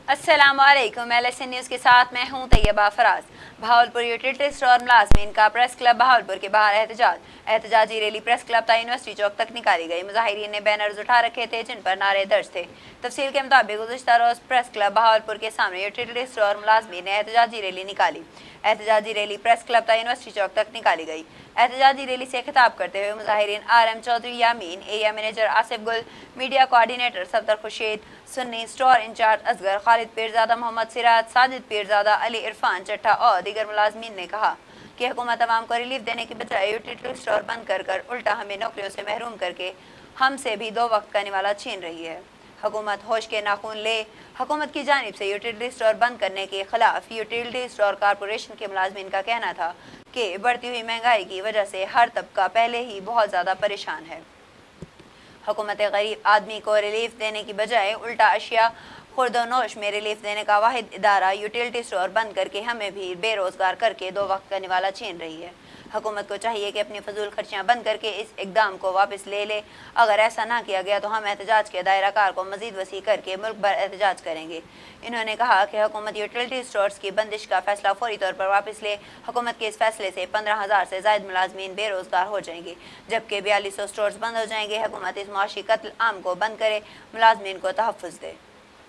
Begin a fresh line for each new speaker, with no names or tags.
अस्सलाम वालेकुम। LSN news के साथ मैं हूं तैयबा फराज। भावलपुर यूटिलिटी स्टोर मुलाजमीन का प्रेस क्लब बहावलपुर के बाहर एहतजाजी रैली प्रेस क्लब ता यूनिवर्सिटी चौक तक निकाली गई। मुजाहिरीन ने बैनर्स उठा रखे थे जिन पर नारे दर्ज थे। तफसील के मुताबिक गुज़िश्ता रोज़ प्रेस क्लब बहावलपुर के सामने यूटिलिटी स्टोर मुलाजमीन ने एहतजाजी रैली निकाली। एहतजाजी रैली प्रेस क्लब ता यूनिवर्सिटी चौक तक निकाली गई। एहतजाजी रैली से खिताब करते हुए मुजाहिरीन RM Chaudhry Yamin, area manager Asif Gul, media coordinator Safdar Khurshid, सुन्नी स्टोर इंचार्ज असगर, खालिद पीरजादा, मोहम्मद सिराज, साजिद पीरजादा, अली इरफान चट्टा और दीगर मुलाजमीन ने कहा कि हुकूमत अवाम को रिलीफ देने की बजाय यूटिलिटी स्टोर बंद कर उल्टा हमें नौकरियों से महरूम करके हमसे भी 2 वक्त का निवाला छीन रही है। हुकूमत होश के नाखून ले। हुकूमत की जानिब से यूटिलिटी स्टोर बंद करने के खिलाफ यूटिलिटी स्टोर कॉरपोरेशन के मुलाजमीन का कहना था कि बढ़ती हुई महंगाई की वजह से हर तबका पहले ही बहुत ज़्यादा परेशान है। हुकूमत गरीब आदमी को रिलीफ देने की बजाय उल्टा अशिया खुर्दोनोश में रिलीफ देने का वाहिद इदारा यूटिलिटी स्टोर बंद करके हमें भी बेरोज़गार करके 2 वक्त का निवाला छीन रही है। हुकूमत को चाहिए कि अपनी फजूल खर्चियाँ बंद करके इस इकदाम को वापस ले ले। अगर ऐसा ना किया गया तो हम एहतजाज के दायरा कार को मज़ीद वसी करके मुल्क भर एहतजाज करेंगे। इन्होंने कहा कि हुकूमत यूटिलिटी स्टोर्स की बंदिश का फैसला फौरी तौर पर वापस ले। हुकूमत के इस फैसले से 15,000 से ज़ायद मुलाजमीन बेरोज़गार हो जाएंगे, जबकि 4200 स्टोर्स बंद हो जाएंगे। हुकूमत इस मुआशी कत्ल आम को बंद करे, मुलाजमीन को तहफ़्फ़ुज़ दे।